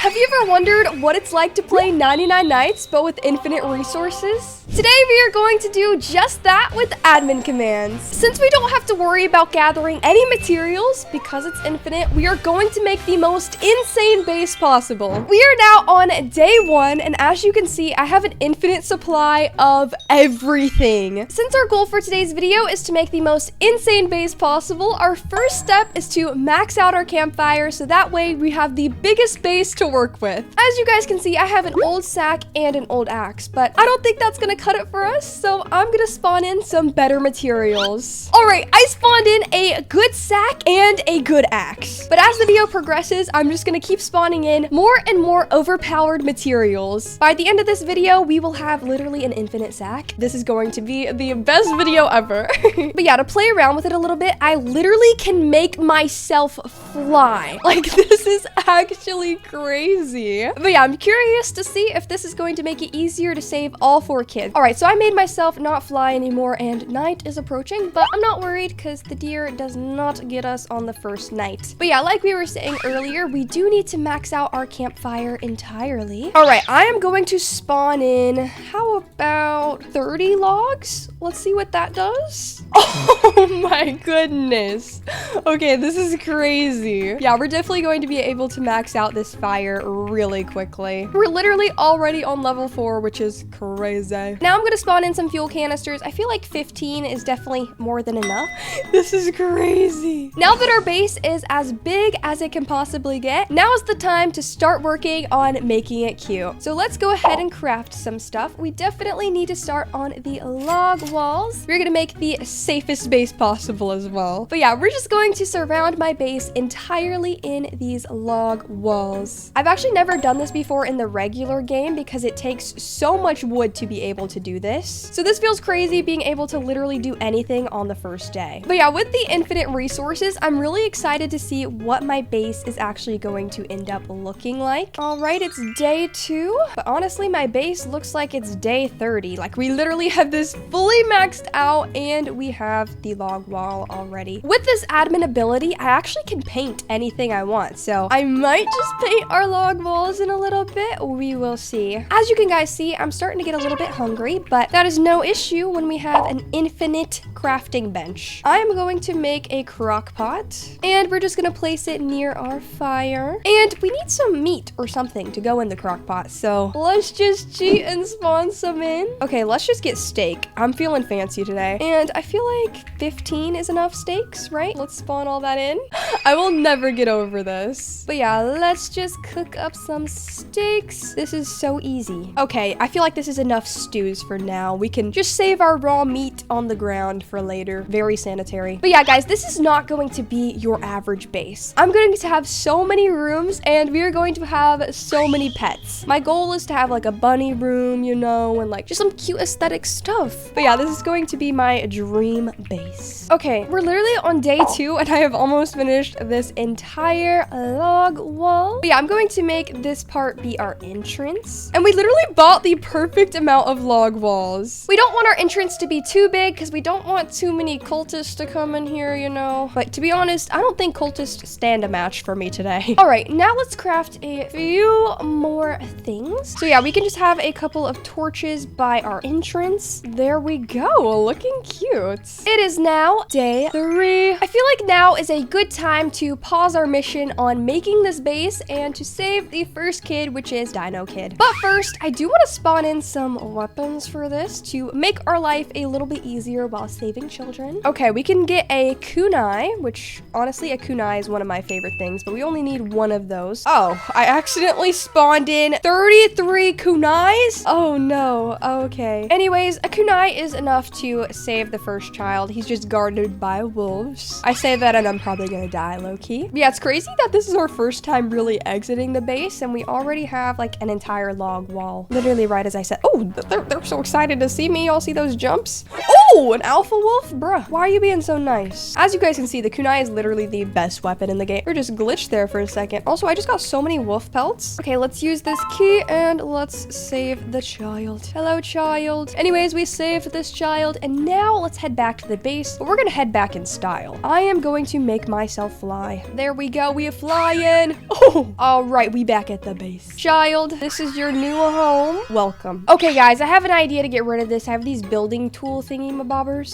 Have you ever wondered what it's like to play 99 Nights, but with infinite resources? Today we are going to do just that with admin commands. Since we don't have to worry about gathering any materials because it's infinite, we are going to make the most insane base possible. We are now on day 1, and as you can see, I have an infinite supply of everything. Since our goal for today's video is to make the most insane base possible, our first step is to max out our campfire so that way we have the biggest base to work with. As you guys can see, I have an old sack and an old axe, but I don't think that's gonna cut it for us, so I'm gonna spawn in some better materials. All right, I spawned in a good sack and a good axe, but as the video progresses, I'm just gonna keep spawning in more and more overpowered materials. By the end of this video, we will have literally an infinite sack. This is going to be the best video ever. But yeah, to play around with it a little bit, I literally can make myself fly. Like, this is actually crazy. But yeah, I'm curious to see if this is going to make it easier to save all 4 kids. All right, so I made myself not fly anymore, and night is approaching, but I'm not worried because the deer does not get us on the first night. But yeah, like we were saying earlier, we do need to max out our campfire entirely. All right, I am going to spawn in, how about 30 logs? Let's see what that does. Oh my goodness. Okay, this is crazy. Yeah, we're definitely going to be able to max out this fire really quickly. We're literally already on level 4, which is crazy. Now I'm gonna spawn in some fuel canisters. I feel like 15 is definitely more than enough. This is crazy. Now that our base is as big as it can possibly get, now is the time to start working on making it cute. So let's go ahead and craft some stuff. We definitely need to start on the log walls. We're gonna make the safest base possible as well. But yeah, we're just going to surround my base entirely in these log walls. I've actually never done this before in the regular game because it takes so much wood to be able to do this. So this feels crazy being able to literally do anything on the first day. But yeah, with the infinite resources, I'm really excited to see what my base is actually going to end up looking like. All right, it's day 2, but honestly, my base looks like it's day 30. Like, we literally have this fully maxed out and we have the log wall already. With this admin ability, I actually can paint anything I want. So I might just paint our log walls in a little bit. We will see. As you can guys see, I'm starting to get a little bit hungry, but that is no issue when we have an infinite crafting bench. I'm going to make a crock pot and we're just gonna place it near our fire. And we need some meat or something to go in the crock pot. So let's just cheat and spawn some in. Okay, let's just get steak. I'm feeling fancy today. And I feel like 15 is enough steaks, right? Let's spawn all that in. I will never get over this. But yeah, let's just cook up some steaks. This is so easy. Okay, I feel like this is enough stews for now. We can just save our raw meat on the ground for later. Very sanitary. But yeah, guys, this is not going to be your average base. I'm going to have so many rooms and we are going to have so many pets. My goal is to have like a bunny room, you know, and like just some cute aesthetic stuff. But yeah, this is going to be my dream base. Okay, we're literally on day 2 and I have almost finished this entire log wall. But yeah, I'm going to make this part be our entrance. And we literally bought the perfect amount of log walls. We don't want our entrance to be too big because we don't want too many cultists to come in here, you know. But to be honest, I don't think cultists stand a match for me today. All right, now let's craft a few more things. So yeah, we can just have a couple of torches by our entrance. There we go, looking cute. It is now day 3. I feel like now is a good time to pause our mission on making this base and to save the first kid, which is Dino Kid. But first, I do want to spawn in some weapons for this to make our life a little bit easier while saving children. Okay, we can get a kunai, which honestly, a kunai is one of my favorite things, but we only need one of those. Oh, I accidentally spawned in 33 kunais? Oh no, okay. Anyways, a kunai is enough to save the first child. He's just guarded by wolves. I say that and I'm probably gonna die low-key. Yeah, it's crazy that this is our first time really exiting the base and we already have like an entire log wall. Literally right as I said. Oh, they're so excited to see me. Y'all see those jumps? Oh! Oh, an alpha wolf? Bruh, why are you being so nice? As you guys can see, the kunai is literally the best weapon in the game. We're just glitched there for a second. Also, I just got so many wolf pelts. Okay, let's use this key and let's save the child. Hello, child. Anyways, we saved this child and now let's head back to the base, but we're gonna head back in style. I am going to make myself fly. There we go, we are flying. Oh, all right, we back at the base. Child, this is your new home. Welcome. Okay, guys, I have an idea to get rid of this. I have these building tool thingy-mabobbers.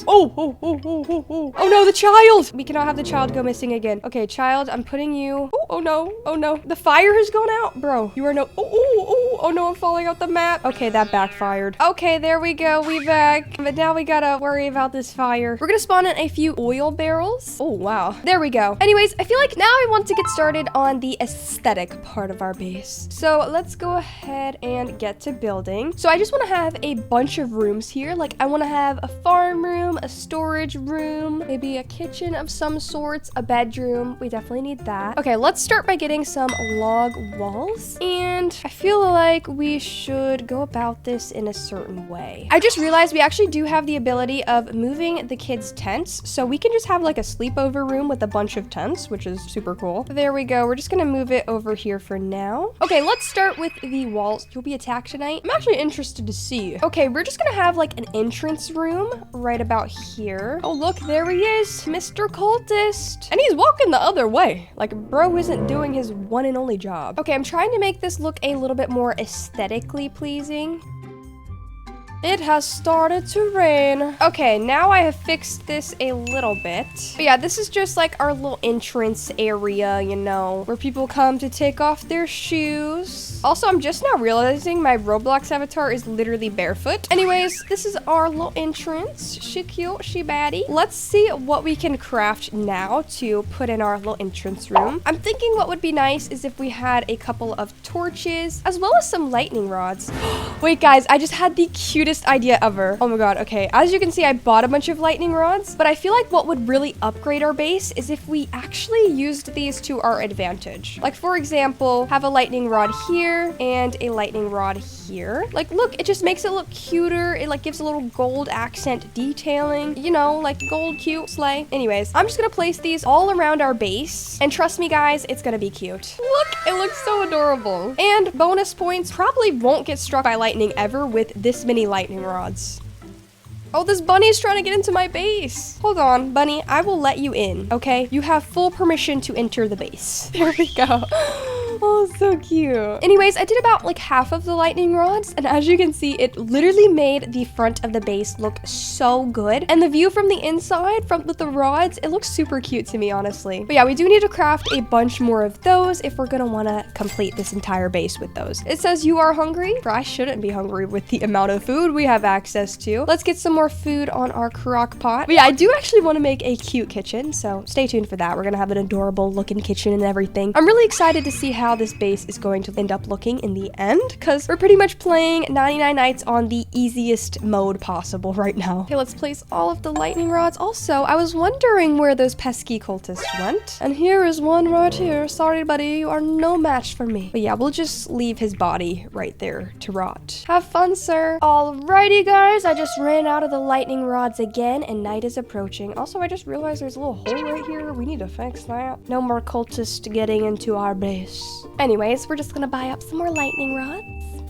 Oh no, the child. We cannot have the child go missing again. Okay, child, I'm putting you. Oh no, oh no. The fire has gone out, bro. You are no, oh no, I'm falling out the map. Okay, that backfired. Okay, there we go, we back. But now we gotta worry about this fire. We're gonna spawn in a few oil barrels. Oh, wow. There we go. Anyways, I feel like now I want to get started on the aesthetic part of our base. So let's go ahead and get to building. So I just want to have a bunch of rooms here. Like I want to have a farm room, a storage room, maybe a kitchen of some sorts, a bedroom. We definitely need that. Okay, let's start by getting some log walls. And I feel like we should go about this in a certain way. I just realized we actually do have the ability of moving the kids' tents. So we can just have like a sleepover room with a bunch of tents, which is super cool. There we go. We're just gonna move it over here for now. Okay, let's start with the walls. You'll be attacked tonight. I'm actually interested to see. Okay, we're just gonna have like an entrance room right about here. Oh, look, there he is, Mr. Cultist. And he's walking the other way. Like, bro isn't doing his one and only job. Okay, I'm trying to make this look a little bit more aesthetically pleasing. It has started to rain. Okay, now I have fixed this a little bit. But yeah, this is just like our little entrance area, you know, where people come to take off their shoes. Also, I'm just now realizing my Roblox avatar is literally barefoot. Anyways, this is our little entrance. She cute, she baddie. Let's see what we can craft now to put in our little entrance room. I'm thinking what would be nice is if we had a couple of torches, as well as some lightning rods. Wait, guys, I just had the cutest idea ever. Oh my god, okay. As you can see, I bought a bunch of lightning rods, but I feel like what would really upgrade our base is if we actually used these to our advantage. Like, for example, have a lightning rod here and a lightning rod here. Like, look, it just makes it look cuter. It like gives a little gold accent detailing, you know, like gold cute slay. Anyways, I'm just gonna place these all around our base, and trust me guys, it's gonna be cute. Look, it looks so adorable. And bonus points, probably won't get struck by lightning ever with this many lightning rods. Oh, this bunny's trying to get into my base. Hold on, bunny, I will let you in, okay? You have full permission to enter the base. There we go. Oh, so cute. Anyways, I did about like half of the lightning rods, and as you can see, it literally made the front of the base look so good. And the view from the inside, with the rods, it looks super cute to me, honestly. But yeah, we do need to craft a bunch more of those if we're gonna wanna complete this entire base with those. It says you are hungry. But I shouldn't be hungry with the amount of food we have access to. Let's get some more food on our crock pot. But yeah, I do actually want to make a cute kitchen, so stay tuned for that. We're gonna have an adorable looking kitchen and everything. I'm really excited to see how this base is going to end up looking in the end, because we're pretty much playing 99 Nights on the easiest mode possible right now. Okay, let's place all of the lightning rods. Also, I was wondering where those pesky cultists went, and here is one right here. Sorry, buddy, you are no match for me. But yeah, we'll just leave his body right there to rot. Have fun, sir. Alrighty, guys, I just ran out of the lightning rods again, and night is approaching. Also, I just realized there's a little hole right here. We need to fix that. No more cultists getting into our base. Anyways, we're just gonna buy up some more lightning rods.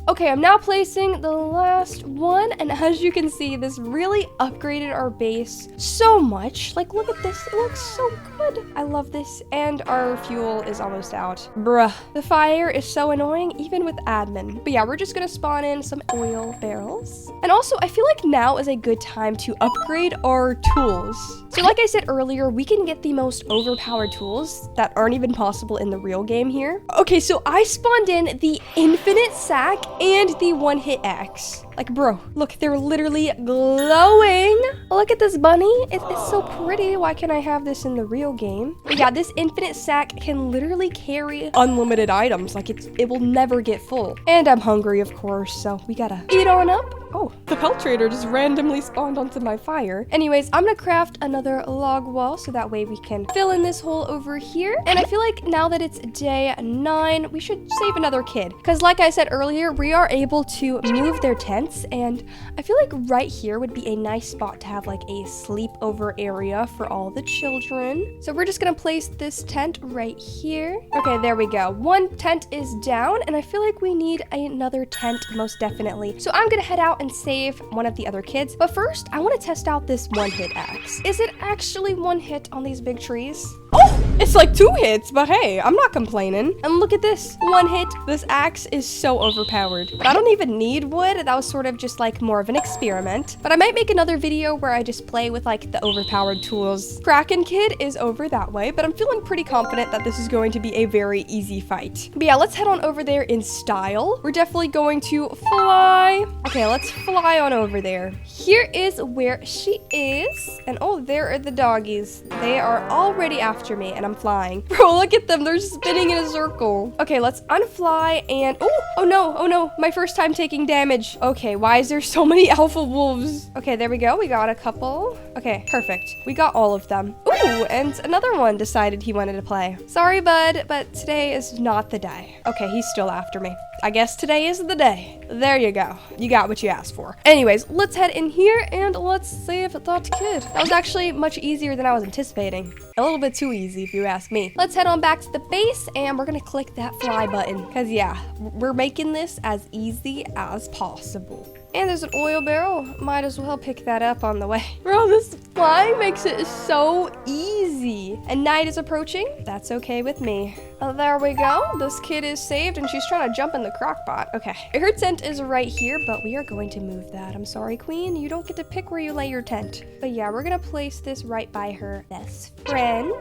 Okay, I'm now placing the last one, and as you can see, this really upgraded our base so much. Like, look at this, it looks so good. I love this, and our fuel is almost out. Bruh, the fire is so annoying, even with admin. But yeah, we're just gonna spawn in some oil barrels. And also, I feel like now is a good time to upgrade our tools. So like I said earlier, we can get the most overpowered tools that aren't even possible in the real game here. Okay, so I spawned in the infinite sack and the one-hit axe. Like, bro, look, they're literally glowing. Look at this bunny. It's so pretty. Why can't I have this in the real game? But yeah, this infinite sack can literally carry unlimited items. Like, it will never get full. And I'm hungry, of course, so we gotta eat on up. Oh, the pelt trader just randomly spawned onto my fire. Anyways, I'm gonna craft another log wall so that way we can fill in this hole over here. And I feel like now that it's day 9, we should save another kid. Because like I said earlier, we are able to move their tent tents, and I feel like right here would be a nice spot to have like a sleepover area for all the children. So we're just gonna place this tent right here. Okay, there we go. One tent is down, and I feel like we need another tent most definitely. So I'm gonna head out and save one of the other kids. But first, I want to test out this one-hit axe. Is it actually one hit on these big trees? Oh, it's like 2 hits, but hey, I'm not complaining. And look at this, 1 hit. This axe is so overpowered. But I don't even need wood. That was sort of just like more of an experiment. But I might make another video where I just play with like the overpowered tools. Kraken Kid is over that way, but I'm feeling pretty confident that this is going to be a very easy fight. But yeah, let's head on over there in style. We're definitely going to fly. Okay, let's fly on over there. Here is where she is. And oh, there are the doggies. They are already after me, and I'm flying. Bro, look at them. They're spinning in a circle. Okay, let's unfly and oh no, my first time taking damage. Okay, why is there so many alpha wolves? Okay, there we go. We got a couple. Okay, perfect. We got all of them. Ooh, and another one decided he wanted to play. Sorry, bud, but today is not the day. Okay, he's still after me. I guess today is the day. There you go. You got what you asked for. Anyways, let's head in here and let's save that kid. That was actually much easier than I was anticipating. A little bit too easy if you ask me. Let's head on back to the base and we're gonna click that fly button. Cause yeah, we're making this as easy as possible. And there's an oil barrel. Might as well pick that up on the way. Bro, this flying makes it so easy. And night is approaching. That's okay with me. There we go. This kid is saved and she's trying to jump in the crock pot. Okay. Her tent is right here, but we are going to move that. I'm sorry, Queen. You don't get to pick where you lay your tent. But yeah, we're gonna place this right by her best friend.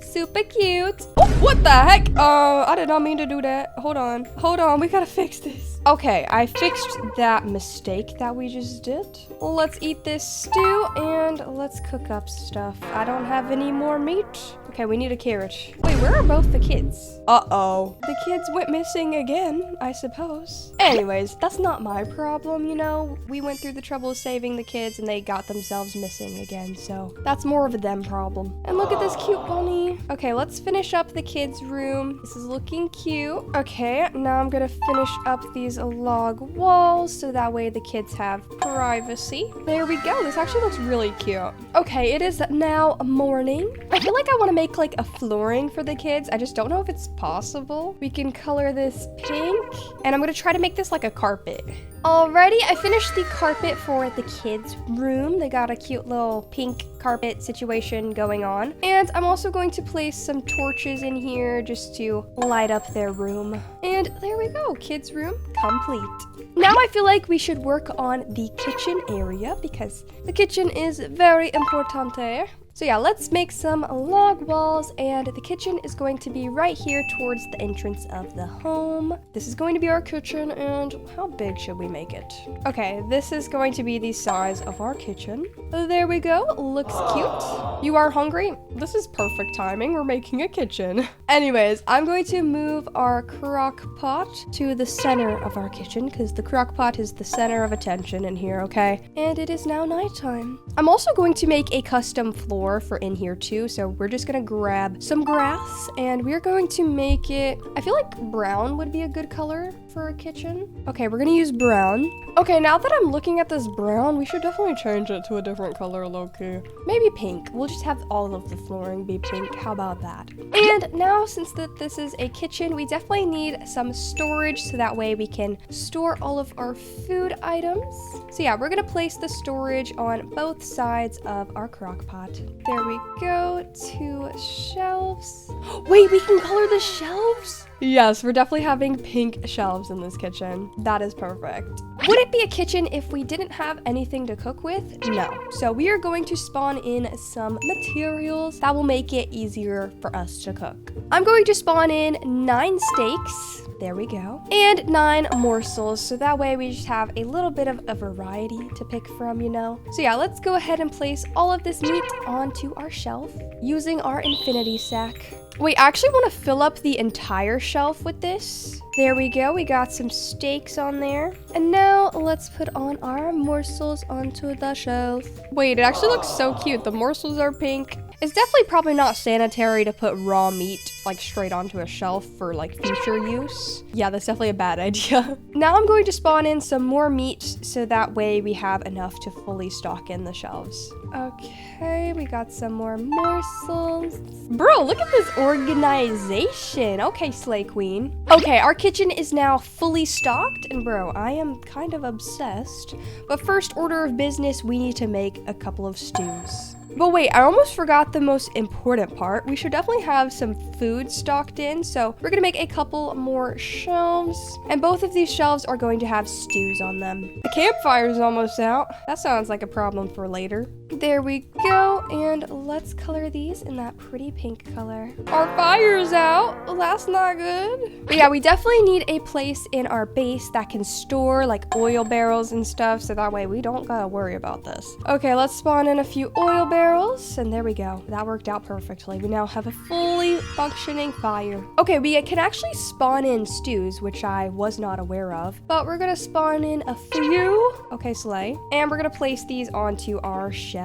Super cute. Oh, what the heck? I did not mean to do that. Hold on. We gotta fix this. Okay, I fixed that mistake that we just did. Let's eat this stew and let's cook up stuff. I don't have any more meat. Okay, we need a carrot. Wait, where are both the kids? Uh-oh. The kids went missing again, I suppose. Anyways, that's not my problem, you know? We went through the trouble of saving the kids and they got themselves missing again, so that's more of a them problem. And look at this cute bunny. Okay, let's finish up the kids' room. This is looking cute. Okay, now I'm gonna finish up these log walls so that way the kids have privacy. There we go. This actually looks really cute. Okay, it is now morning. I feel like I want to make like a flooring for the kids. I just don't know if it's possible. We can color this pink and I'm gonna try to make this like a carpet. Alrighty, I finished the carpet for the kids' room. They got a cute little pink carpet situation going on. And I'm also going to place some torches in here just to light up their room. And there we go, kids' room complete. Now I feel like we should work on the kitchen area because the kitchen is very importante. So yeah, let's make some log walls and the kitchen is going to be right here towards the entrance of the home. This is going to be our kitchen and how big should we make it? Okay, this is going to be the size of our kitchen. There we go, looks cute. You are hungry? This is perfect timing, we're making a kitchen. Anyways, I'm going to move our crock pot to the center of our kitchen because the crock pot is the center of attention in here, okay? And it is now nighttime. I'm also going to make a custom floor for in here too, so we're just gonna grab some grass and we're going to make it, I feel like brown would be a good color for a kitchen. Okay, we're gonna use brown. Okay, now that I'm looking at this brown, we should definitely change it to a different color, low-key. Maybe pink. We'll just have all of the flooring be pink. How about that? And now, since this is a kitchen, we definitely need some storage so that way we can store all of our food items. So yeah, we're gonna place the storage on both sides of our crock pot. There we go, 2 shelves. Wait, we can color the shelves? Yes, we're definitely having pink shelves in this kitchen. That is perfect. Would it be a kitchen if we didn't have anything to cook with? No. So we are going to spawn in some materials that will make it easier for us to cook. I'm going to spawn in 9 steaks. There we go. And 9 morsels. So that way we just have a little bit of a variety to pick from, you know? So yeah, let's go ahead and place all of this meat onto our shelf using our infinity sack. Wait, I actually want to fill up the entire shelf with this. There we go. We got some steaks on there. And now let's put on our morsels onto the shelf. Wait, it actually looks so cute. The morsels are pink. It's definitely probably not sanitary to put raw meat like straight onto a shelf for like future use. Yeah, that's definitely a bad idea. Now I'm going to spawn in some more meat so that way we have enough to fully stock in the shelves. Okay, we got some more morsels. Bro, look at this organization. Okay, Slay Queen. Okay, our kitchen is now fully stocked, and bro, I am kind of obsessed. But first order of business, we need to make a couple of stews. But wait, I almost forgot the most important part. We should definitely have some food stocked in, so we're gonna make a couple more shelves, and both of these shelves are going to have stews on them. The campfire is almost out. That sounds like a problem for later. There we go, and let's color these in that pretty pink color. Our fire's out. Well, that's not good. But yeah, we definitely need a place in our base that can store like oil barrels and stuff, so that way we don't gotta worry about this. Okay, let's spawn in a few oil barrels, and there we go. That worked out perfectly. We now have a fully functioning fire. Okay, we can actually spawn in stews, which I was not aware of, but we're gonna spawn in a few. Okay, Slay. And we're gonna place these onto our shelves.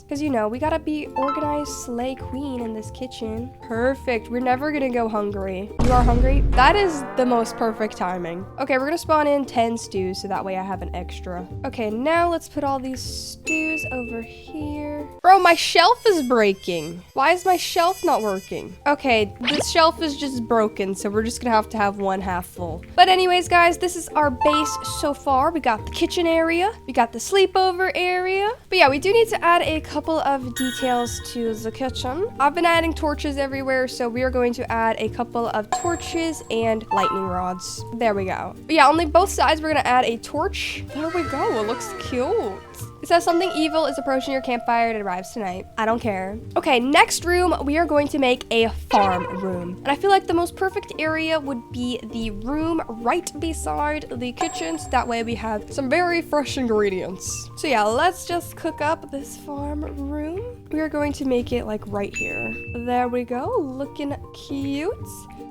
Because, you know, we gotta be organized Slay Queen in this kitchen. Perfect. We're never gonna go hungry. You are hungry? That is the most perfect timing. Okay, we're gonna spawn in 10 stews so that way I have an extra. Okay, now let's put all these stews over here. Bro, my shelf is breaking. Why is my shelf not working? Okay, this shelf is just broken, so we're just gonna have one half full. But anyways, guys, this is our base so far. We got the kitchen area. We got the sleepover area. But yeah, we do need to add a couple of details to the kitchen. I've been adding torches everywhere, so we are going to add a couple of torches and lightning rods. There we go. But yeah, on both sides, we're gonna add a torch. There we go. It looks cute. It says something evil is approaching your campfire. It arrives tonight. I don't care. Okay, next room, we are going to make a farm room. And I feel like the most perfect area would be the room right beside the kitchen. So that way we have some very fresh ingredients. So yeah, let's just cook up this farm room. We are going to make it like right here. There we go, looking cute.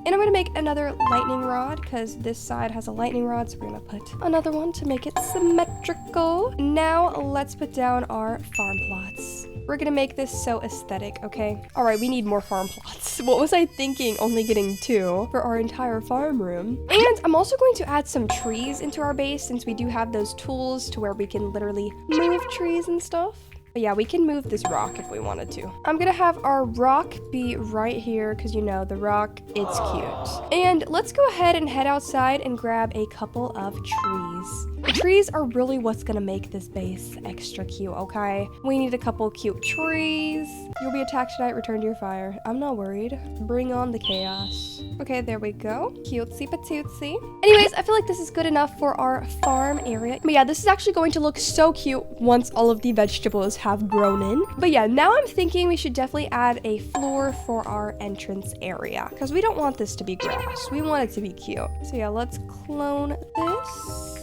And I'm gonna make another lightning rod because this side has a lightning rod, so we're gonna put another one to make it symmetrical. Now let's put down our farm plots. We're gonna make this so aesthetic, okay? All right, we need more farm plots. What was I thinking, only getting 2 for our entire farm room? And I'm also going to add some trees into our base since we do have those tools to where we can literally move trees and stuff. But yeah, we can move this rock if we wanted to. I'm gonna have our rock be right here because, you know, the rock, it's cute. And let's go ahead and head outside and grab a couple of trees. The trees are really what's gonna make this base extra cute, okay? We need a couple cute trees. You'll be attacked tonight, return to your fire. I'm not worried. Bring on the chaos. Okay, there we go. Cutesy patootsy. Anyways, I feel like this is good enough for our farm area. But yeah, this is actually going to look so cute once all of the vegetables have grown in. But yeah, now I'm thinking we should definitely add a floor for our entrance area because we don't want this to be grass. We want it to be cute. So yeah, let's clone this.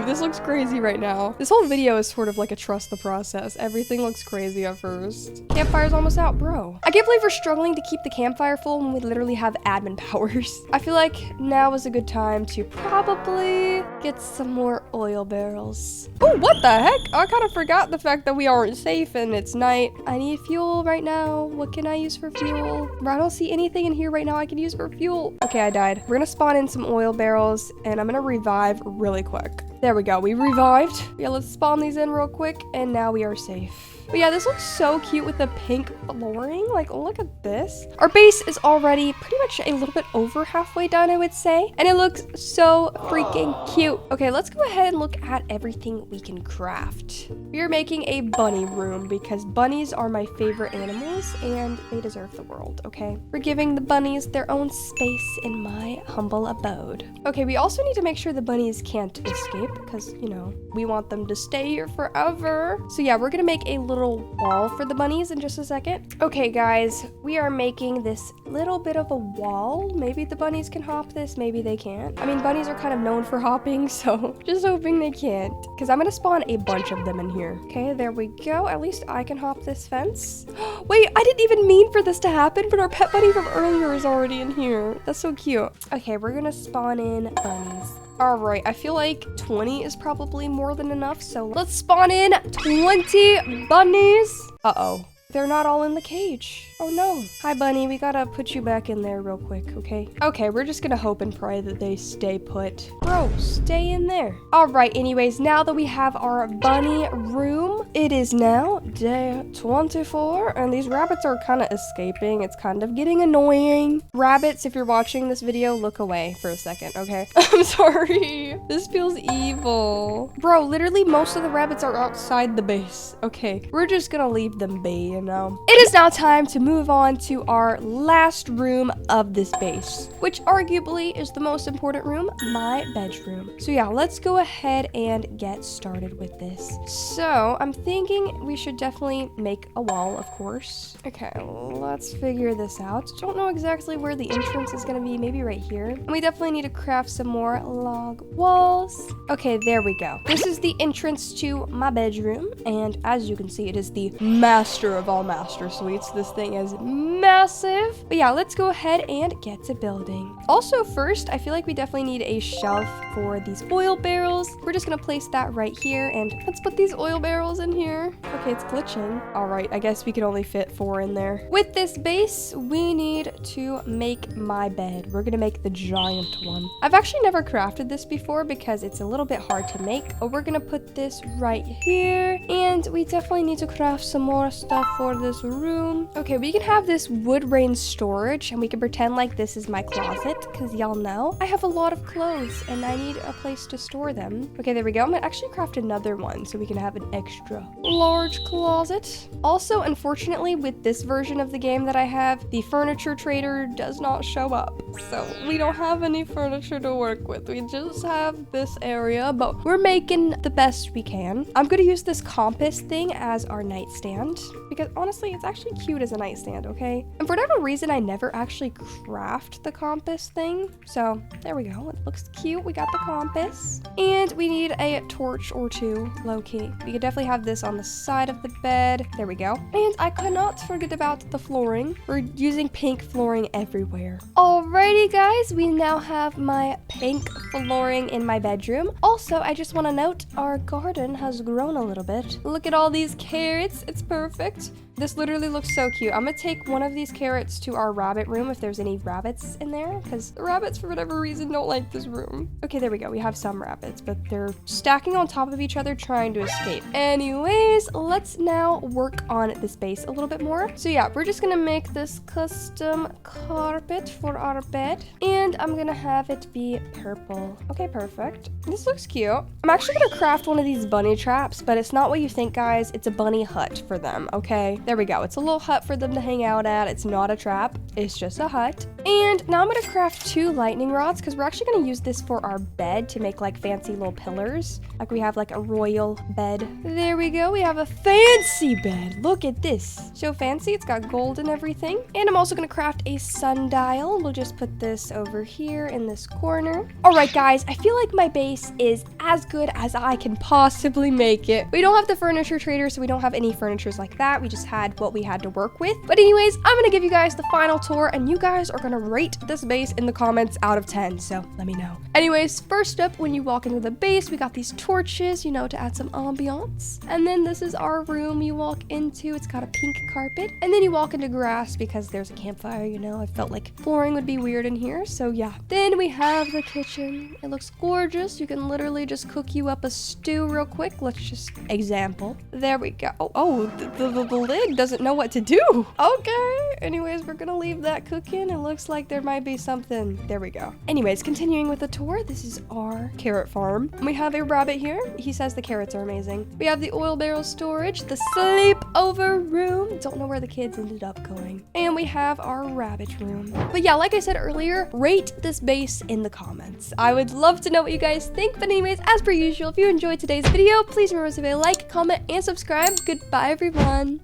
This looks crazy right now. This whole video is sort of like a trust the process. Everything looks crazy at first. Campfire's almost out, bro. I can't believe we're struggling to keep the campfire full when we literally have admin powers. I feel like now is a good time to probably get some more oil barrels. Oh, what the heck? I kind of forgot the fact that we aren't safe and it's night. I need fuel right now. What can I use for fuel? I don't see anything in here right now I can use for fuel. Okay, I died. We're gonna spawn in some oil barrels and I'm gonna revive really quick. There we go, we revived. Yeah, let's spawn these in real quick, and now we are safe. But yeah, this looks so cute with the pink flooring. Like, look at this. Our base is already pretty much a little bit over halfway done, I would say. And it looks so freaking cute. Okay, let's go ahead and look at everything we can craft. We are making a bunny room because bunnies are my favorite animals and they deserve the world, okay? We're giving the bunnies their own space in my humble abode. Okay, we also need to make sure the bunnies can't escape because, you know, we want them to stay here forever. So yeah, we're gonna make a little wall for the bunnies in just a second. Okay, guys, we are making this little bit of a wall. Maybe the bunnies can hop this, maybe they can't. I mean, bunnies are kind of known for hopping, so just hoping they can't. Because I'm gonna spawn a bunch of them in here. Okay, there we go. At least I can hop this fence. Wait, I didn't even mean for this to happen, but our pet bunny from earlier is already in here. That's so cute. Okay, we're gonna spawn in bunnies. All right, I feel like 20 is probably more than enough, so let's spawn in 20 bunnies. Uh-oh. they're not all in the cage. Oh no. Hi, bunny. We gotta put you back in there real quick, okay? Okay, we're just gonna hope and pray that they stay put. Bro, stay in there. All right, anyways, now that we have our bunny room, it is now day 24, and these rabbits are kind of escaping. It's kind of getting annoying. Rabbits, if you're watching this video, look away for a second, okay? I'm sorry. This feels evil. Bro, literally most of the rabbits are outside the base. Okay, we're just gonna leave them be, you know? It is now time to move on to our last room of this base, which arguably is the most important room, my bedroom. So yeah, let's go ahead and get started with this. So I'm thinking we should definitely make a wall, of course. Okay, let's figure this out. Don't know exactly where the entrance is gonna be, maybe right here. And we definitely need to craft some more log walls. Okay, there we go. This is the entrance to my bedroom, and as you can see, it is the master of all master suites. This thing is massive. But yeah, let's go ahead and get to building. Also, first, I feel like we definitely need a shelf for these oil barrels. We're just gonna place that right here, and let's put these oil barrels in here. Okay, it's glitching. All right, I guess we can only fit 4 in there. With this base, we need to make my bed. We're gonna make the giant one. I've actually never crafted this before because it's a little bit hard to make, but we're gonna put this right here, and we definitely need to craft some more stuff for this room. Okay, we can have this wood rain storage, and we can pretend like this is my closet, because y'all know I have a lot of clothes and I need a place to store them. Okay, there we go. I'm gonna actually craft another one so we can have an extra large closet. Also, unfortunately, with this version of the game that I have, the furniture trader does not show up, so we don't have any furniture to work with. We just have this area, but we're making the best we can. I'm gonna use this compass thing as our nightstand because honestly, it's actually cute as a nightstand, okay? And for whatever reason, I never actually craft the compass thing, so there we go. It looks cute. We got the compass, and we need a torch or 2, low-key. We could definitely have this on the side of the bed. There we go. And I cannot forget about the flooring. We're using pink flooring everywhere. Alrighty, guys, we now have my pink flooring in my bedroom. Also, I just want to note our garden has grown a little bit. Look at all these carrots. It's perfect. This literally looks so cute. I'm gonna take one of these carrots to our rabbit room if there's any rabbits in there, because the rabbits, for whatever reason, don't like this room. Okay, there we go. We have some rabbits, but they're stacking on top of each other trying to escape. Anyways, let's now work on this base a little bit more. So yeah, we're just gonna make this custom carpet for our bed, and I'm gonna have it be purple. Okay, perfect. This looks cute. I'm actually gonna craft one of these bunny traps, but it's not what you think, guys. It's a bunny hut for them, okay? There we go. It's a little hut for them to hang out at. It's not a trap. It's just a hut. And now I'm going to craft 2 lightning rods because we're actually going to use this for our bed to make like fancy little pillars. Like we have like a royal bed. There we go. We have a fancy bed. Look at this. So fancy. It's got gold and everything. And I'm also going to craft a sundial. We'll just put this over here in this corner. All right, guys. I feel like my base is as good as I can possibly make it. We don't have the furniture trader, so we don't have any furnitures like that. We just had what we had to work with. But anyways, I'm gonna give you guys the final tour, and you guys are gonna rate this base in the comments out of 10, so let me know. Anyways, first up, when you walk into the base, we got these torches, you know, to add some ambiance. And then this is our room you walk into. It's got a pink carpet. And then you walk into grass because there's a campfire, you know. I felt like flooring would be weird in here, so yeah. Then we have the kitchen. It looks gorgeous. You can literally just cook you up a stew real quick. Let's just example. There we go. Oh, the lid doesn't know what to do. Okay. Anyways, we're gonna leave that cooking. It looks like there might be something. There we go. Anyways, continuing with the tour, this is our carrot farm. And we have a rabbit here. He says the carrots are amazing. We have the oil barrel storage, the sleepover room. Don't know where the kids ended up going. And we have our rabbit room. But yeah, like I said earlier, rate this base in the comments. I would love to know what you guys think. But anyways, as per usual, if you enjoyed today's video, please remember to leave a like, comment, and subscribe. Goodbye, everyone.